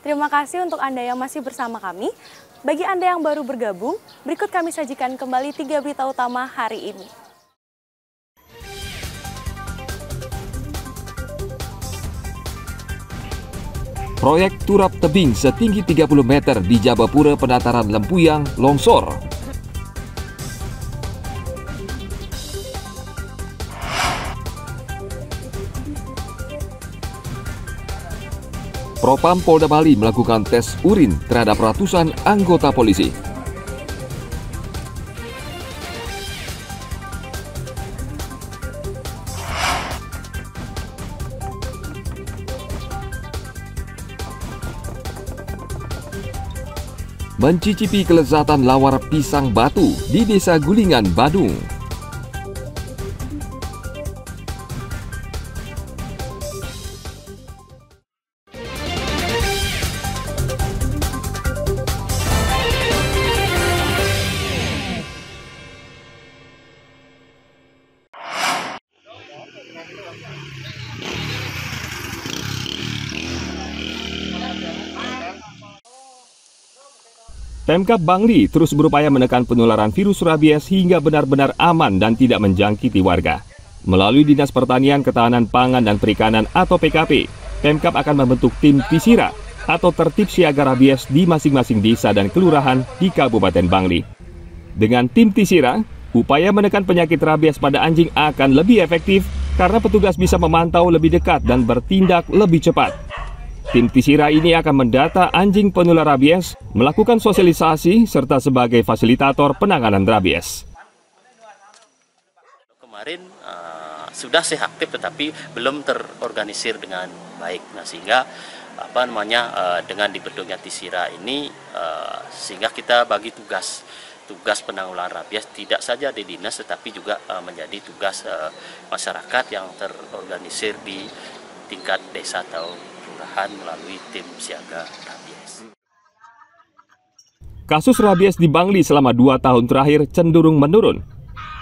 Terima kasih untuk Anda yang masih bersama kami. Bagi Anda yang baru bergabung, berikut kami sajikan kembali 3 berita utama hari ini. Proyek turap tebing setinggi 30 meter di Jabapura Penataran Lempuyang longsor. Propam Polda Bali melakukan tes urin terhadap ratusan anggota polisi. Mencicipi kelezatan lawar pisang batu di Desa Gulingan, Badung. Pemkab Bangli terus berupaya menekan penularan virus rabies hingga benar-benar aman dan tidak menjangkiti warga. Melalui Dinas Pertanian, Ketahanan Pangan dan Perikanan atau PKP, Pemkab akan membentuk tim Tisira atau tertib siaga rabies di masing-masing desa dan kelurahan di Kabupaten Bangli. Dengan tim Tisira, upaya menekan penyakit rabies pada anjing akan lebih efektif karena petugas bisa memantau lebih dekat dan bertindak lebih cepat. Tim Tisira ini akan mendata anjing penular rabies, melakukan sosialisasi, serta sebagai fasilitator penanganan rabies. Kemarin sudah sih aktif tetapi belum terorganisir dengan baik. Nah, sehingga dengan dibentuknya Tisira ini sehingga kita bagi tugas penanggulangan rabies tidak saja di dinas tetapi juga menjadi tugas masyarakat yang terorganisir di tingkat desa atau kelurahan melalui tim siaga rabies. Kasus rabies di Bangli selama 2 tahun terakhir cenderung menurun.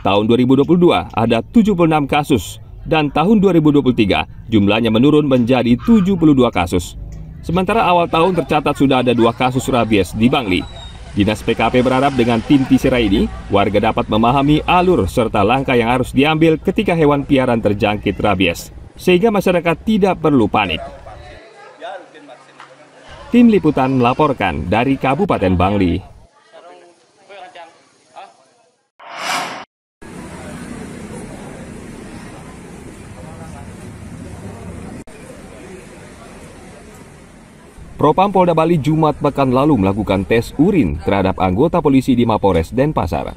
Tahun 2022 ada 76 kasus dan tahun 2023 jumlahnya menurun menjadi 72 kasus. Sementara awal tahun tercatat sudah ada 2 kasus rabies di Bangli. Dinas PKP berharap dengan tim Tisira ini, warga dapat memahami alur serta langkah yang harus diambil ketika hewan piaraan terjangkit rabies, sehingga masyarakat tidak perlu panik. Tim Liputan melaporkan dari Kabupaten Bangli. Propam Polda Bali Jumat pekan lalu melakukan tes urin terhadap anggota polisi di Mapores Denpasar.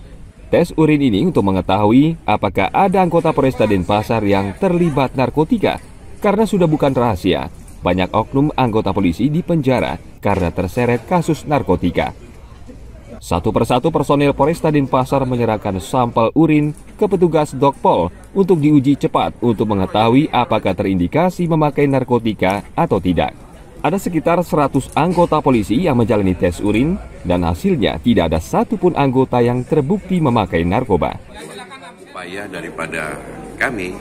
Tes urin ini untuk mengetahui apakah ada anggota Polresta Denpasar yang terlibat narkotika, karena sudah bukan rahasia. Banyak oknum anggota polisi di penjara karena terseret kasus narkotika. Satu persatu personel Polresta Denpasar menyerahkan sampel urin ke petugas Dokpol untuk diuji cepat untuk mengetahui apakah terindikasi memakai narkotika atau tidak. Ada sekitar 100 anggota polisi yang menjalani tes urin dan hasilnya tidak ada satupun anggota yang terbukti memakai narkoba. Upaya daripada kami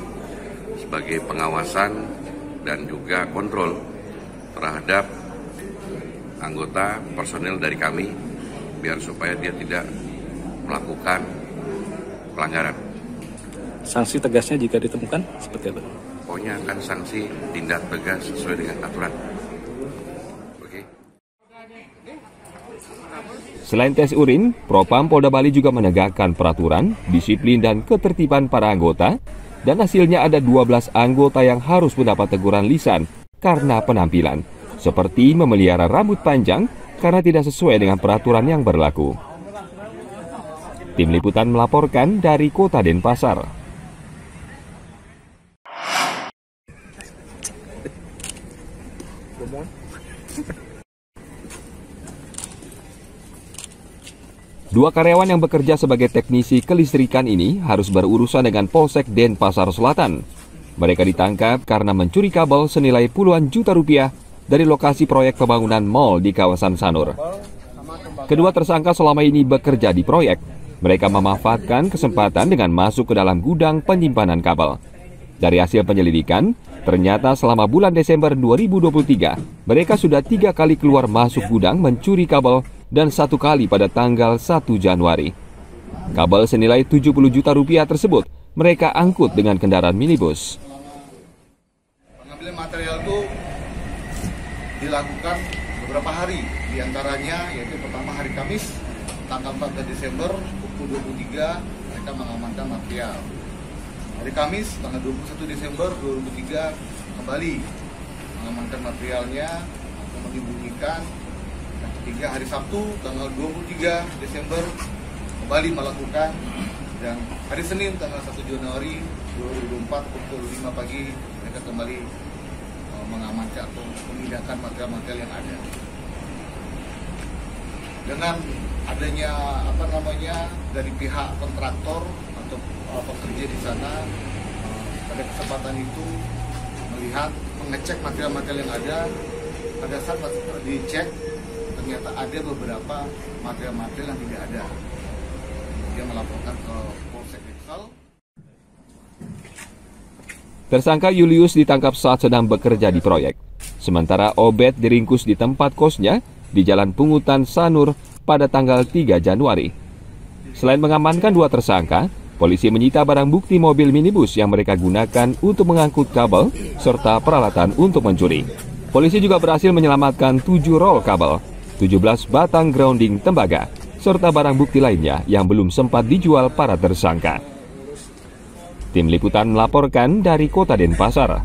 sebagai pengawasan dan juga kontrol terhadap anggota personel dari kami biar supaya dia tidak melakukan pelanggaran. Sanksi tegasnya jika ditemukan seperti apa? Pokoknya akan sanksi tindak tegas sesuai dengan aturan. Oke. Selain tes urin, Propam Polda Bali juga menegakkan peraturan, disiplin dan ketertiban para anggota. Dan hasilnya ada 12 anggota yang harus mendapat teguran lisan karena penampilan, seperti memelihara rambut panjang karena tidak sesuai dengan peraturan yang berlaku. Tim Liputan melaporkan dari Kota Denpasar. Dua karyawan yang bekerja sebagai teknisi kelistrikan ini harus berurusan dengan Polsek Denpasar Selatan. Mereka ditangkap karena mencuri kabel senilai puluhan juta rupiah dari lokasi proyek pembangunan mal di kawasan Sanur. Kedua tersangka selama ini bekerja di proyek. Mereka memanfaatkan kesempatan dengan masuk ke dalam gudang penyimpanan kabel. Dari hasil penyelidikan, Ternyata selama bulan Desember 2023, mereka sudah 3 kali keluar masuk gudang mencuri kabel dan 1 kali pada tanggal 1 Januari. Kabel senilai 70 juta rupiah tersebut mereka angkut dengan kendaraan minibus. Pengambilan material itu dilakukan beberapa hari, diantaranya yaitu pertama hari Kamis, tanggal 14 Desember, pukul 23, mereka mengamankan material. Hari Kamis, tanggal 21 Desember 2023, kembali mengamankan materialnya atau menyembunyikan. Yang ketiga, hari Sabtu, tanggal 23 Desember, kembali melakukan. Dan hari Senin, tanggal 1 Januari 2024, pukul 5 pagi, mereka kembali mengamankan atau memindahkan material-material yang ada. Dengan adanya dari pihak kontraktor atau pekerja di sana, pada kesempatan itu melihat, mengecek material-material yang ada. Pada saat dicek, ternyata ada beberapa material-material yang tidak ada. Dia melaporkan ke Polsek Deksel. Tersangka Julius ditangkap saat sedang bekerja di proyek. Sementara Obed diringkus di tempat kosnya di Jalan Pungutan Sanur pada tanggal 3 Januari. Selain mengamankan 2 tersangka, polisi menyita barang bukti mobil minibus yang mereka gunakan untuk mengangkut kabel serta peralatan untuk mencuri. Polisi juga berhasil menyelamatkan 7 roll kabel, 17 batang grounding tembaga, serta barang bukti lainnya yang belum sempat dijual para tersangka. Tim Liputan melaporkan dari Kota Denpasar.